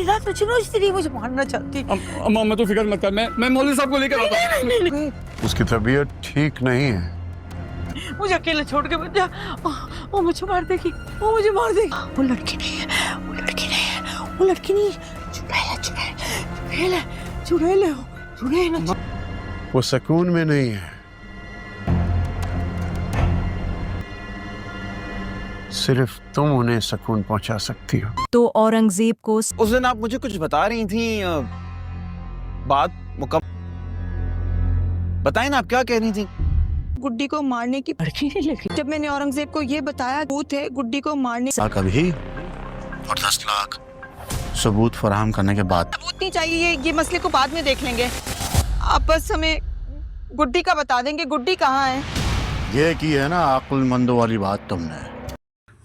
रात में चुनो इसलिए मुझे मारना चाहती। अम्मा मैं तो फिक्र मत कर, मैं मौलवी साहब को लेकर आता हूं। नहीं, उसकी तबीयत ठीक नहीं है। मुझे अकेले छोड़ के मत जा। वो मुझे मार देगी, वो मुझे मार देगी। वो लड़की नहीं है, वो लड़की नहीं है, वो लड़की नहीं है। चुड़ैल है। वो सुकून में नहीं है, सिर्फ तुम उन्हें सुकून पहुंचा सकती हो। तो औरंगजेब को उस दिन आप मुझे कुछ बता रही थी, बात मुकम्मल बताएं ना, आप क्या कह रही थी? गुड्डी को मारने की लड़की नहीं लगी। जब मैंने औरंगजेब को ये बताया वो थे गुड्डी को मारने कभी और 10 लाख सबूत फराहम करने के बाद सबूत नहीं चाहिए, ये मसले को बाद में देख लेंगे। आप बस हमें गुड्डी का बता देंगे, गुड्डी कहाँ है। ये की है ना अक्लमंदों वाली बात तुमने।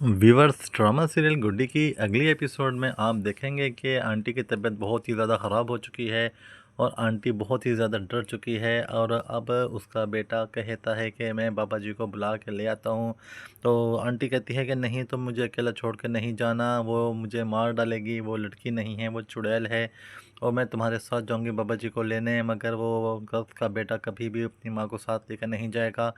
व्यूवर्स, ड्रामा सीरियल गुड्डी की अगली एपिसोड में आप देखेंगे कि आंटी की तबीयत बहुत ही ज़्यादा ख़राब हो चुकी है और आंटी बहुत ही ज़्यादा डर चुकी है और अब उसका बेटा कहता है कि मैं बाबा जी को बुला के ले आता हूँ। तो आंटी कहती है कि नहीं, तुम मुझे अकेला छोड़ के नहीं जाना, वो मुझे मार डालेगी, वो लड़की नहीं है, वो चुड़ैल है और मैं तुम्हारे साथ जाऊँगी बाबा जी को लेने, मगर वो उसका बेटा कभी भी अपनी माँ को साथ लेकर नहीं जाएगा।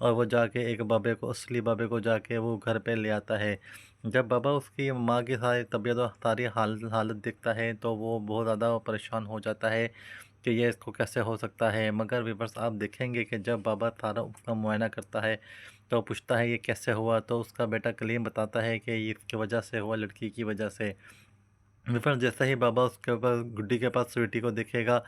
और वो जाके एक बाबे को, असली बाबे को जाके वो घर पे ले आता है। जब बाबा उसकी माँ की सारी तबीयत और सारी हालत देखता है तो वो बहुत ज़्यादा परेशान हो जाता है कि ये इसको कैसे हो सकता है। मगर व्यूअर्स, आप देखेंगे कि जब बाबा सारा उसका मुआयना करता है तो पूछता है ये कैसे हुआ, तो उसका बेटा कलीम बताता है कि ये इसकी वजह से हुआ, लड़की की वजह से। फिर जैसे ही बाबा उसके ऊपर गुड्डी के पास स्वीटी को देखेगा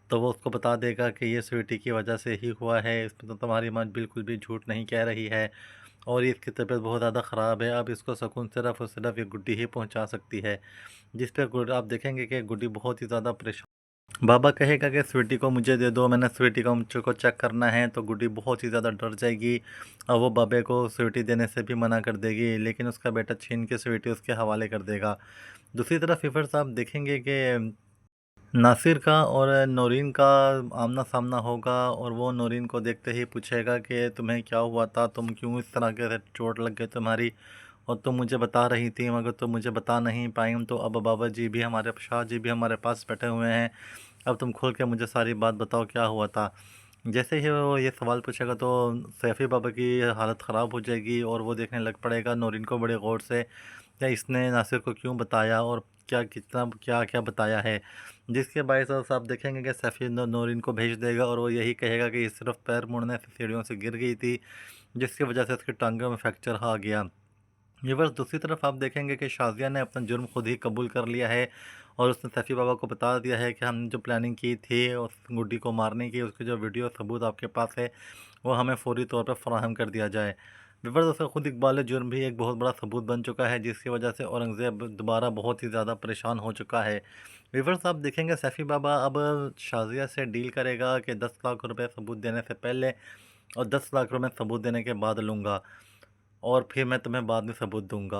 तो वो उसको बता देगा कि ये स्वीटी की वजह से ही हुआ है, इसमें तो तुम्हारी माँ बिल्कुल भी झूठ नहीं कह रही है और इसकी तबीयत बहुत ज़्यादा ख़राब है, अब इसको सुकून सिर्फ और सिर्फ ये गुड्डी ही पहुंचा सकती है। जिस पर आप देखेंगे कि गुड्डी बहुत ही ज़्यादा परेशान। बाबा कहेगा कि स्वीटी को मुझे दे दो, मैंने स्वीटी को मुझको चेक करना है, तो गुड्डी बहुत ही ज़्यादा डर जाएगी और वो बाबे को स्वीटी देने से भी मना कर देगी, लेकिन उसका बेटा छीन के स्वीटी उसके हवाले कर देगा। दूसरी तरफ व्यूअर्स, आप देखेंगे कि नासिर का और नौरीन का आमना सामना होगा और वो नौरीन को देखते ही पूछेगा कि तुम्हें क्या हुआ था, तुम क्यों इस तरह के चोट लग गई तुम्हारी, और तुम मुझे बता रही थी मगर तुम मुझे बता नहीं पाई। तो अब बाबा जी भी हमारे, शाह जी भी हमारे पास बैठे हुए हैं, अब तुम खोल के मुझे सारी बात बताओ क्या हुआ था। जैसे ही वो ये सवाल पूछेगा तो सैफ़ी बाबा की हालत ख़राब हो जाएगी और वो देखने लग पड़ेगा नौरीन को बड़े गौर से, क्या इसने नासिर को क्यों बताया और क्या कितना क्या क्या बताया है। जिसके बायस आप देखेंगे कि सैफ़ी नौरीन को भेज देगा और वो यही कहेगा कि ये सिर्फ पैर मुड़ने से सीढ़ियों से गिर गई थी, जिसकी वजह से उसकी टांगों में फ्रैक्चर आ गया। व्यूअर्स, दूसरी तरफ आप देखेंगे कि शाज़िया ने अपना जुर्म खुद ही कबूल कर लिया है और उसने सैफ़ी बाबा को बता दिया है कि हमने जो प्लानिंग की थी उस गुड्डी को मारने की, उसकी जो वीडियो सबूत आपके पास है वो हमें फ़ौरी तौर पर फराहम कर दिया जाए। व्यूअर्स, उसका खुद इकबाल जुर्म भी एक बहुत बड़ा सबूत बन चुका है, जिसकी वजह से औरंगज़ेब दोबारा बहुत ही ज़्यादा परेशान हो चुका है। व्यूअर्स, आप देखेंगे सैफ़ी बाबा अब शाज़िया से डील करेगा कि 10 लाख रुपए सबूत देने से पहले और 10 लाख रुपए सबूत देने के बाद लूँगा और फिर मैं तुम्हें बाद में सबूत दूँगा।